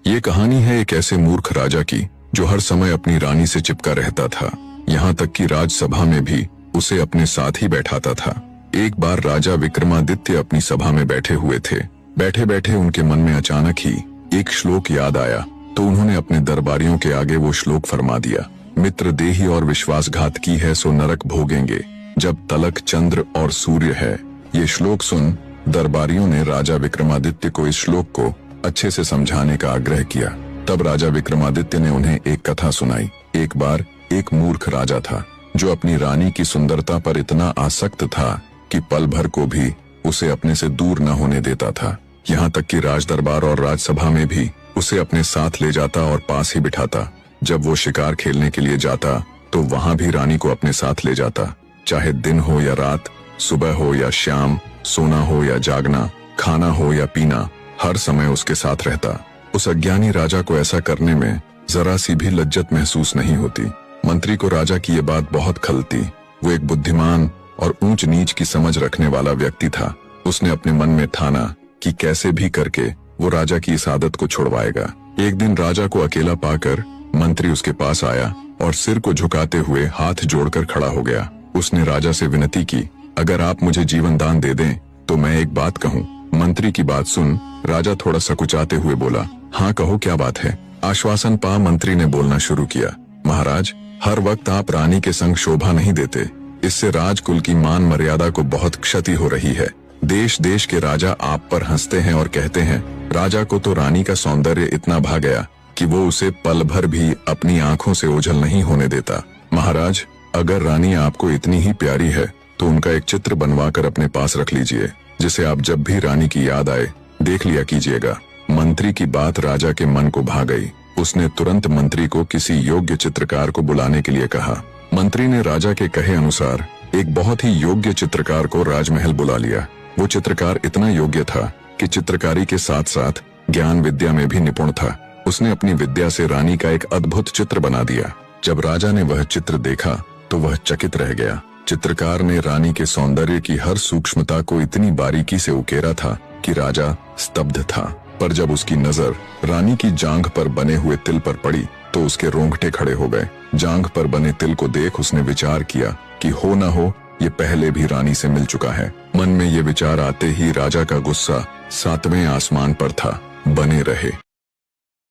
ये कहानी है एक ऐसे मूर्ख राजा की जो हर समय अपनी रानी से चिपका रहता था, यहाँ तक कि राजसभा में भी उसे अपने साथ ही बैठाता था। एक बार राजा विक्रमादित्य अपनी सभा में बैठे हुए थे। बैठे बैठे उनके मन में अचानक ही एक श्लोक याद आया, तो उन्होंने अपने दरबारियों के आगे वो श्लोक फरमा दिया। मित्र देही और विश्वासघात की है सो नरक भोगेंगे, जब तलक चंद्र और सूर्य है। ये श्लोक सुन दरबारियों ने राजा विक्रमादित्य को इस श्लोक को अच्छे से समझाने का आग्रह किया। तब राजा विक्रमादित्य ने उन्हें एक कथा सुनाई। एक बार एक मूर्ख राजा था जो अपनी रानी की सुंदरता पर इतना आसक्त था कि पल भर को भी उसे अपने से दूर न होने देता था। यहाँ तक कि राजदरबार और राजसभा में भी उसे अपने साथ ले जाता और पास ही बिठाता। जब वो शिकार खेलने के लिए जाता तो वहां भी रानी को अपने साथ ले जाता। चाहे दिन हो या रात, सुबह हो या शाम, सोना हो या जागना, खाना हो या पीना, हर समय उसके साथ रहता। उस अज्ञानी राजा को ऐसा करने में जरा सी भी लज्जत महसूस नहीं होती। मंत्री को राजा की ये बात बहुत खलती। वो एक बुद्धिमान और ऊंच नीच की समझ रखने वाला व्यक्ति था। उसने अपने मन में ठाना कि कैसे भी करके वो राजा की इस आदत को छुड़वाएगा। एक दिन राजा को अकेला पाकर मंत्री उसके पास आया और सिर को झुकाते हुए हाथ जोड़कर खड़ा हो गया। उसने राजा से विनती की, अगर आप मुझे जीवन दान दे दें तो मैं एक बात कहूँ। मंत्री की बात सुन राजा थोड़ा सकुचाते हुए बोला, हाँ कहो, क्या बात है। आश्वासन पा मंत्री ने बोलना शुरू किया, महाराज, हर वक्त आप रानी के संग शोभा नहीं देते। इससे राजकुल की मान मर्यादा को बहुत क्षति हो रही है। देश देश के राजा आप पर हंसते हैं और कहते हैं, राजा को तो रानी का सौंदर्य इतना भा गया कि वो उसे पल भर भी अपनी आंखों से ओझल नहीं होने देता। महाराज, अगर रानी आपको इतनी ही प्यारी है तो उनका एक चित्र बनवाकर अपने पास रख लीजिए, जिसे आप जब भी रानी की याद आए देख लिया कीजिएगा। मंत्री की बात राजा के मन को भा गई। उसने तुरंत मंत्री को किसी योग्य चित्रकार को बुलाने के लिए कहा। मंत्री ने राजा के कहे अनुसार एक बहुत ही योग्य चित्रकार को राजमहल बुला लिया। वो चित्रकार इतना योग्य था कि चित्रकारी के साथ साथ ज्ञान विद्या में भी निपुण था। उसने अपनी विद्या से रानी का एक अद्भुत चित्र बना दिया। जब राजा ने वह चित्र देखा तो वह चकित रह गया। चित्रकार ने रानी के सौंदर्य की हर सूक्ष्मता को इतनी बारीकी से उकेरा था कि राजा स्तब्ध था। पर जब उसकी नजर रानी की जांघ पर बने हुए तिल पर पड़ी तो उसके रोंगटे खड़े हो गए। जांघ पर बने तिल को देख उसने विचार किया कि हो न हो ये पहले भी रानी से मिल चुका है। मन में ये विचार आते ही राजा का गुस्सा 7वें आसमान पर था। बने रहे।